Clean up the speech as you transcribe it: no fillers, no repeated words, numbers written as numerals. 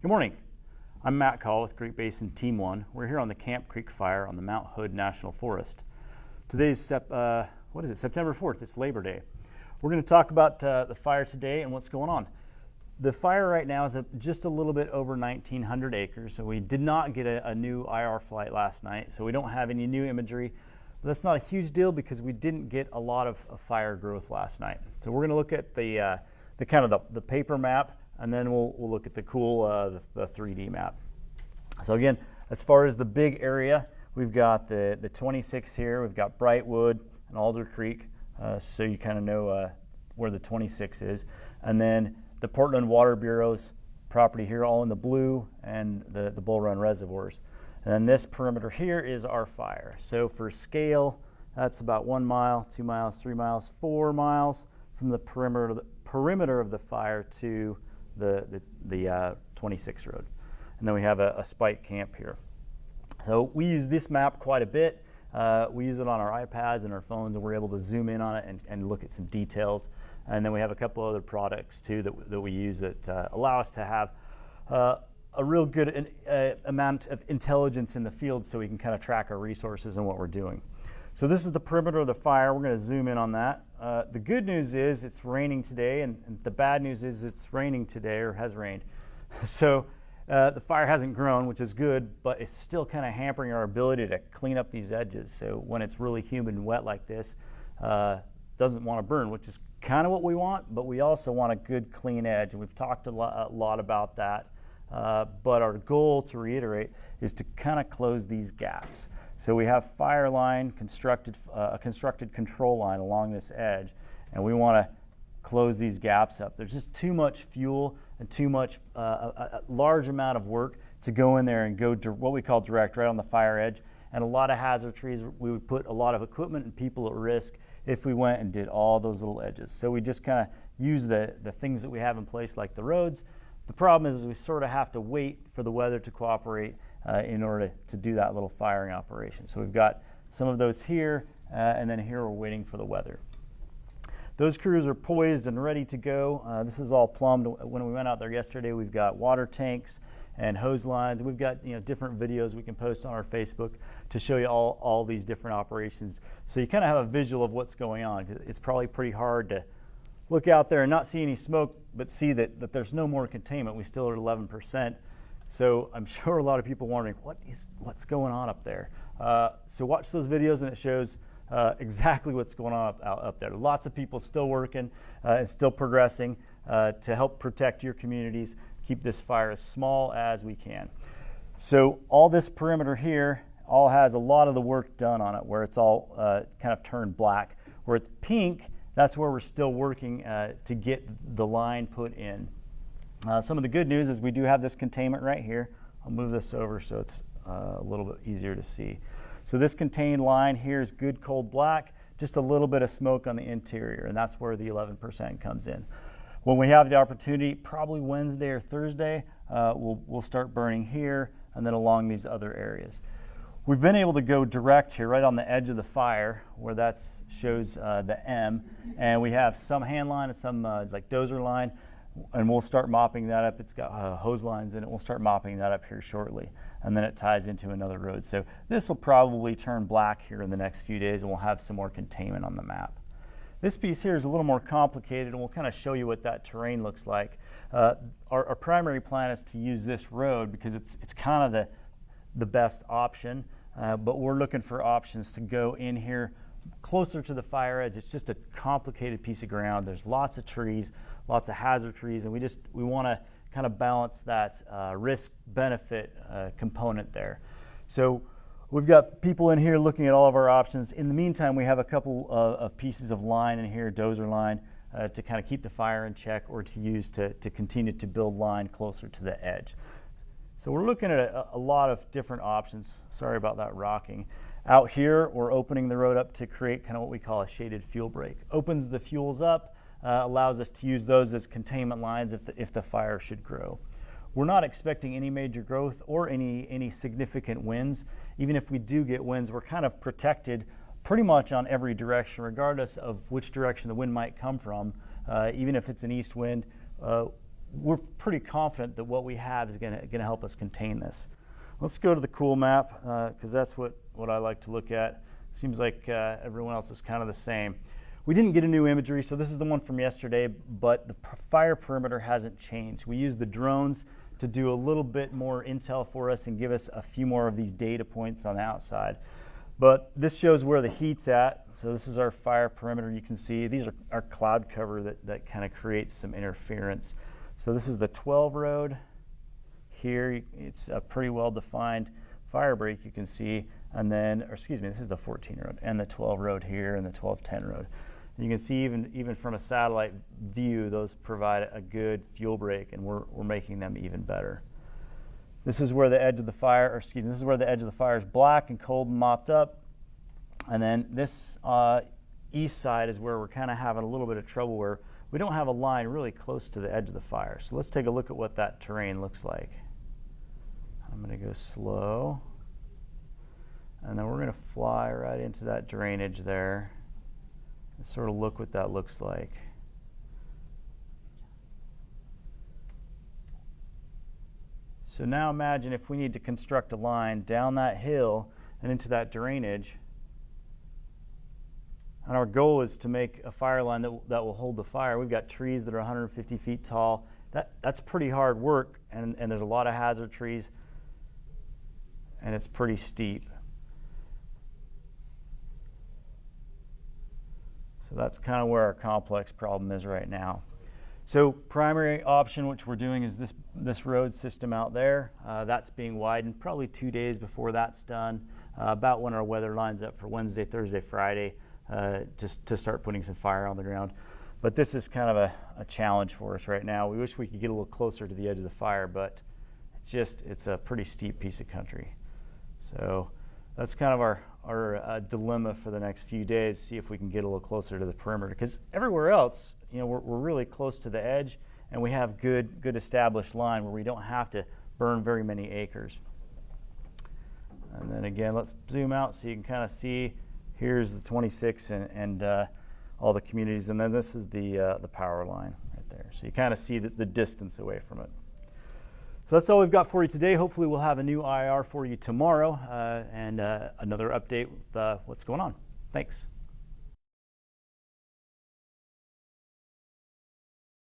Good morning. I'm Matt Call with Great Basin Team 1. We're here on the Camp Creek Fire on the Mount Hood National Forest. Today's September 4th. It's Labor Day. We're going to talk about the fire today and what's going on. The fire right now is just a little bit over 1,900 acres. So we did not get a new IR flight last night, so we don't have any new imagery. But that's not a huge deal because we didn't get a lot of fire growth last night. So we're going to look at the paper map, and then we'll look at the cool the 3D map. So again, as far as the big area, we've got the 26 here. We've got Brightwood and Alder Creek, so you kind of know where the 26 is. And then the Portland Water Bureau's property here, all in the blue, and the Bull Run reservoirs. And then this perimeter here is our fire. So for scale, that's about 1 mile, 2 miles, 3 miles, 4 miles from the perimeter of the fire to the 26 road. And then we have a spike camp here. So we use this map quite a bit. We use it on our iPads and our phones, and we're able to zoom in on it and look at some details. And then we have a couple other products too that we use that allow us to have a real good amount of intelligence in the field, so we can kind of track our resources and what we're doing. So this is the perimeter of the fire. We're going to zoom in on that. The good news is it's raining today, and the bad news is it's raining today, or has rained. So the fire hasn't grown, which is good, but it's still kind of hampering our ability to clean up these edges. So when it's really humid and wet like this, doesn't want to burn, which is kind of what we want, but we also want a good clean edge, and we've talked a lot about that. But our goal, to reiterate, is to kind of close these gaps. So we have fire line a constructed control line along this edge, and we want to close these gaps up. There's just too much fuel and too much, a large amount of work to go in there and go what we call direct, right on the fire edge. And a lot of hazard trees, we would put a lot of equipment and people at risk if we went and did all those little edges. So we just kind of use the things that we have in place, like the roads. The problem is we sort of have to wait for the weather to cooperate in order to do that little firing operation. So we've got some of those here, and then here we're waiting for the weather. Those crews are poised and ready to go. This is all plumbed. When we went out there yesterday, we've got water tanks and hose lines. We've got different videos we can post on our Facebook to show you all these different operations. So you kind of have a visual of what's going on. It's probably pretty hard to look out there and not see any smoke, but see that there's no more containment. We still are at 11%. So I'm sure a lot of people wondering, what's going on up there? So watch those videos, and it shows exactly what's going on up there. Lots of people still working and still progressing to help protect your communities, keep this fire as small as we can. So all this perimeter here all has a lot of the work done on it, where it's all kind of turned black. Where it's pink, that's where we're still working to get the line put in. Some of the good news is we do have this containment right here. I'll move this over so it's a little bit easier to see. So this contained line here is good cold black, just a little bit of smoke on the interior, and that's where the 11% comes in. When we have the opportunity, probably Wednesday or Thursday, we'll start burning here and then along these other areas. We've been able to go direct here, right on the edge of the fire, where that shows the M, and we have some hand line and some like dozer line, and we'll start mopping that up. It's got hose lines in it. We'll start mopping that up here shortly, and then it ties into another road. So this will probably turn black here in the next few days, and we'll have some more containment on the map. This piece here is a little more complicated, and we'll kind of show you what that terrain looks like. Our primary plan is to use this road because it's kind of the best option, but we're looking for options to go in here closer to the fire edge. It's just a complicated piece of ground. There's lots of trees, lots of hazard trees, and we want to kind of balance that risk-benefit component there. So we've got people in here looking at all of our options. In the meantime, we have a couple of pieces of line in here, dozer line, to kind of keep the fire in check, or to use to continue to build line closer to the edge. So we're looking at a lot of different options. Sorry about that rocking. Out here, we're opening the road up to create kind of what we call a shaded fuel break. Opens the fuels up, allows us to use those as containment lines if the fire should grow. We're not expecting any major growth or any significant winds. Even if we do get winds, we're kind of protected pretty much on every direction, regardless of which direction the wind might come from. Even if it's an east wind, we're pretty confident that what we have is going to help us contain this. Let's go to the cool map because that's what I like to look at. Seems like everyone else is kind of the same. We didn't get a new imagery, so this is the one from yesterday, but the fire perimeter hasn't changed. We used the drones to do a little bit more intel for us and give us a few more of these data points on the outside. But this shows where the heat's at. So this is our fire perimeter. You can see these are our cloud cover that kind of creates some interference. So this is the 12 road. Here it's a pretty well defined fire break you can see, and then, or excuse me, this is the 14 road and the 12 road here and the 1210 road. And you can see even from a satellite view, those provide a good fuel break, and we're making them even better. This is where the edge of the fire, or excuse me, this is where the edge of the fire is black and cold and mopped up. And then this east side is where we're kind of having a little bit of trouble, where we don't have a line really close to the edge of the fire. So let's take a look at what that terrain looks like. I'm going to go slow. And then we're going to fly right into that drainage there and sort of look what that looks like. So now imagine if we need to construct a line down that hill and into that drainage. And our goal is to make a fire line that will hold the fire. We've got trees that are 150 feet tall. That's pretty hard work, and there's a lot of hazard trees, and it's pretty steep. So that's kind of where our complex problem is right now. So primary option, which we're doing, is this road system out there. That's being widened probably 2 days before that's done, about when our weather lines up for Wednesday, Thursday, Friday, just to start putting some fire on the ground. But this is kind of a challenge for us right now. We wish we could get a little closer to the edge of the fire, but it's a pretty steep piece of country. So that's kind of our dilemma for the next few days, see if we can get a little closer to the perimeter. Because everywhere else, we're really close to the edge, and we have good established line where we don't have to burn very many acres. And then again, let's zoom out so you can kind of see. Here's the 26 and all the communities, and then this is the power line right there. So you kind of see the distance away from it. So that's all we've got for you today. Hopefully we'll have a new IR for you tomorrow and another update with what's going on. Thanks.